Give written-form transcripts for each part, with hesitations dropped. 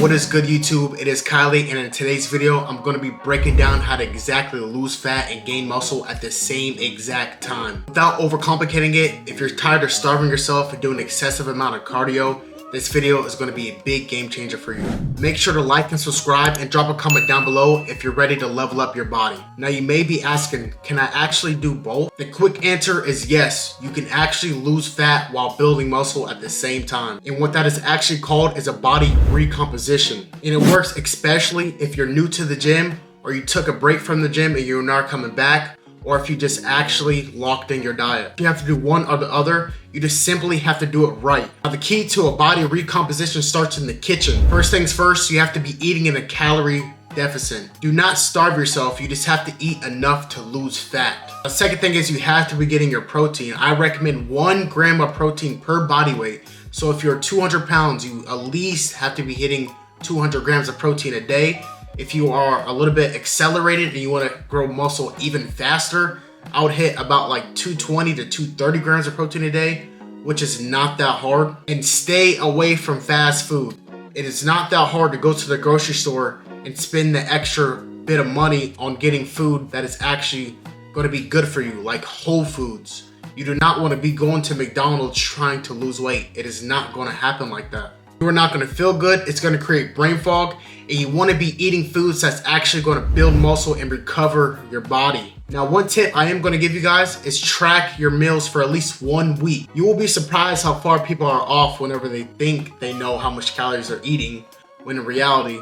What is good, YouTube? It is Kylie, and in today's video I'm going to be breaking down how to exactly lose fat and gain muscle at the same exact time without overcomplicating it. If you're tired of starving yourself and doing an excessive amount of cardio, this video is going to be a big game changer for you. Make sure to like and subscribe and drop a comment down below if you're ready to level up your body. Now you may be asking, can I actually do both? The quick answer is yes. You can actually lose fat while building muscle at the same time. And what that is actually called is a body recomposition. And it works especially if you're new to the gym, or you took a break from the gym and you're not coming back, or if you just actually locked in your diet. You have to do one or the other. You just simply have to do it right. Now, the key to a body recomposition starts in the kitchen. First things first, you have to be eating in a calorie deficit. Do not starve yourself. You just have to eat enough to lose fat. The second thing is you have to be getting your protein. I recommend 1 gram of protein per body weight. So if you're 200 pounds, you at least have to be hitting 200 grams of protein a day. If you are a little bit accelerated and you want to grow muscle even faster, I would hit about like 220 to 230 grams of protein a day, which is not that hard. And stay away from fast food. It is not that hard to go to the grocery store and spend the extra bit of money on getting food that is actually going to be good for you, like whole foods. You do not want to be going to McDonald's trying to lose weight. It is not going to happen like that. You are not going to feel good. It's going to create brain fog, and you want to be eating foods that's actually going to build muscle and recover your body. Now, one tip I am going to give you guys is track your meals for at least 1 week. You will be surprised how far people are off whenever they think they know how much calories they're eating, when in reality,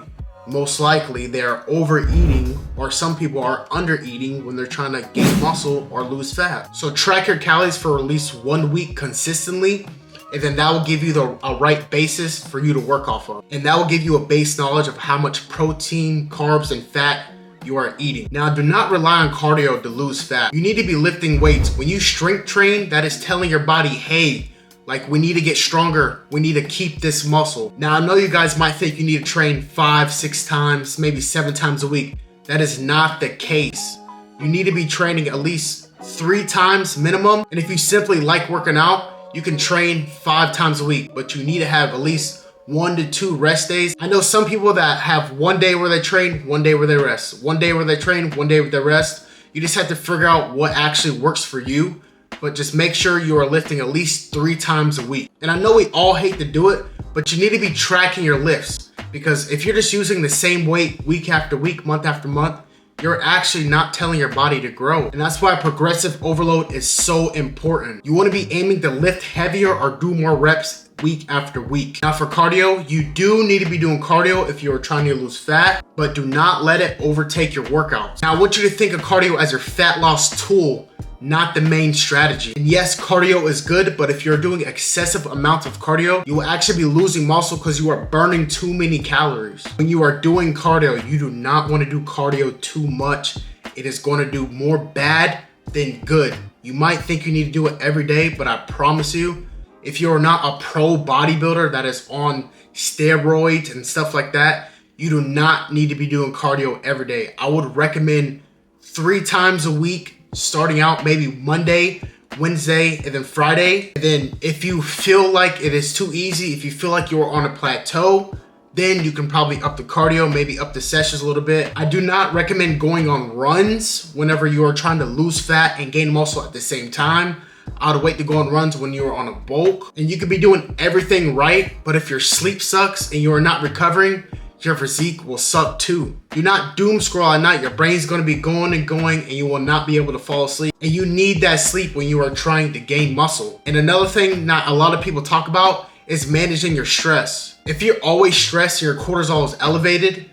most likely they're overeating, or some people are undereating when they're trying to gain muscle or lose fat. So track your calories for at least 1 week consistently, and then that will give you a right basis for you to work off of. And that will give you a base knowledge of how much protein, carbs, and fat you are eating. Now, do not rely on cardio to lose fat. You need to be lifting weights. When you strength train, that is telling your body, hey, like, we need to get stronger. We need to keep this muscle. Now, I know you guys might think you need to train 5, 6 times, maybe 7 times a week. That is not the case. You need to be training at least 3 times minimum. And if you simply like working out, you can train 5 times a week, but you need to have at least 1 to 2 rest days. I know some people that have 1 day where they train, 1 day where they rest, 1 day where they train, 1 day where they rest. You just have to figure out what actually works for you, but just make sure you are lifting at least 3 times a week. And I know we all hate to do it, but you need to be tracking your lifts, because if you're just using the same weight week after week, month after month, you're actually not telling your body to grow. And that's why progressive overload is so important. You want to be aiming to lift heavier or do more reps week after week. Now for cardio, you do need to be doing cardio if you're trying to lose fat, but do not let it overtake your workouts. Now I want you to think of cardio as your fat loss tool, not the main strategy. And yes, cardio is good, but if you're doing excessive amounts of cardio, you will actually be losing muscle because you are burning too many calories. When you are doing cardio, you do not want to do cardio too much. It is going to do more bad than good. You might think you need to do it every day, but I promise you, if you're not a pro bodybuilder that is on steroids and stuff like that, you do not need to be doing cardio every day. I would recommend 3 times a week, starting out maybe Monday, Wednesday, and then Friday. And then if you feel like it is too easy, if you feel like you're on a plateau, then you can probably up the cardio, maybe up the sessions a little bit. I do not recommend going on runs whenever you are trying to lose fat and gain muscle at the same time. I would wait to go on runs when you are on a bulk. And you could be doing everything right, but if your sleep sucks and you are not recovering, your physique will suck too. Do not doom scroll at night. Your brain's gonna be going and going, and you will not be able to fall asleep. And you need that sleep when you are trying to gain muscle. And another thing not a lot of people talk about is managing your stress. If you're always stressed and your cortisol is elevated,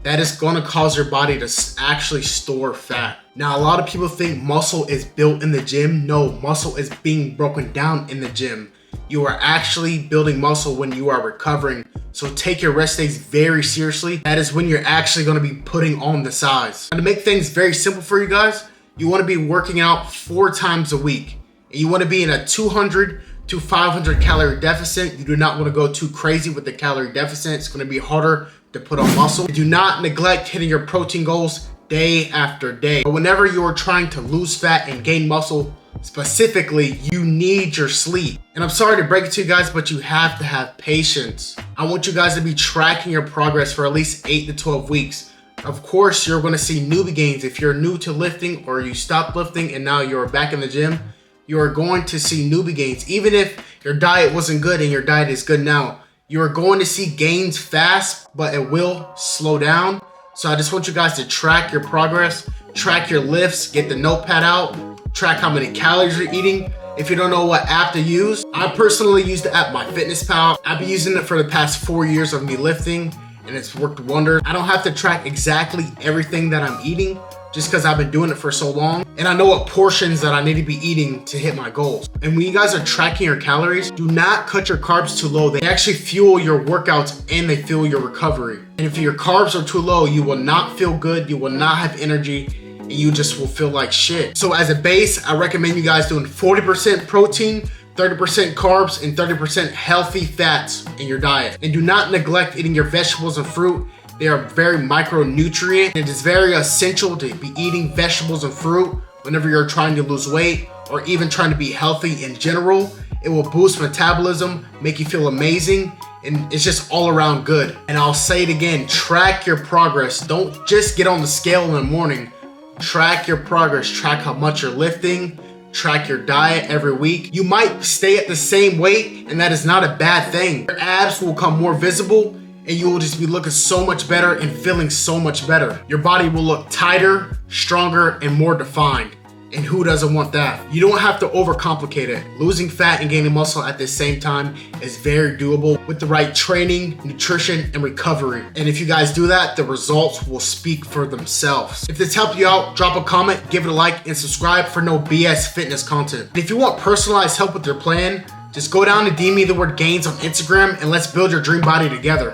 that is gonna cause your body to actually store fat. Now, a lot of people think muscle is built in the gym. No, muscle is being broken down in the gym. You are actually building muscle when you are recovering. So take your rest days very seriously. That is when you're actually going to be putting on the size. And to make things very simple for you guys, you want to be working out 4 times a week. And you want to be in a 200 to 500 calorie deficit. You do not want to go too crazy with the calorie deficit. It's going to be harder to put on muscle. Do not neglect hitting your protein goals day after day. But whenever you're trying to lose fat and gain muscle, specifically, you need your sleep. And I'm sorry to break it to you guys, but you have to have patience. I want you guys to be tracking your progress for at least 8 to 12 weeks. Of course, you're gonna see newbie gains. If you're new to lifting or you stopped lifting and now you're back in the gym, you are going to see newbie gains. Even if your diet wasn't good and your diet is good now, you are going to see gains fast, but it will slow down. So I just want you guys to track your progress, track your lifts, get the notepad out, track how many calories you're eating. If you don't know what app to use, I personally use the app MyFitnessPal. I've been using it for the past 4 years of me lifting, and it's worked wonders. I don't have to track exactly everything that I'm eating just because I've been doing it for so long. And I know what portions that I need to be eating to hit my goals. And when you guys are tracking your calories, do not cut your carbs too low. They actually fuel your workouts and they fuel your recovery. And if your carbs are too low, you will not feel good, you will not have energy, and you just will feel like shit. So as a base, I recommend you guys doing 40% protein, 30% carbs, and 30% healthy fats in your diet. And do not neglect eating your vegetables and fruit. They are very micronutrient. It is very essential to be eating vegetables and fruit whenever you're trying to lose weight or even trying to be healthy in general. It will boost metabolism, make you feel amazing, and it's just all around good. And I'll say it again, track your progress. Don't just get on the scale in the morning. Track your progress, track how much you're lifting, track your diet every week. You might stay at the same weight, and that is not a bad thing. Your abs will become more visible, and you will just be looking so much better and feeling so much better. Your body will look tighter, stronger, and more defined. And who doesn't want that? You don't have to overcomplicate it. Losing fat and gaining muscle at the same time is very doable with the right training, nutrition, and recovery. And if you guys do that, the results will speak for themselves. If this helped you out, drop a comment, give it a like, and subscribe for no BS fitness content. And if you want personalized help with your plan, just go down and DM me the word gains on Instagram and let's build your dream body together.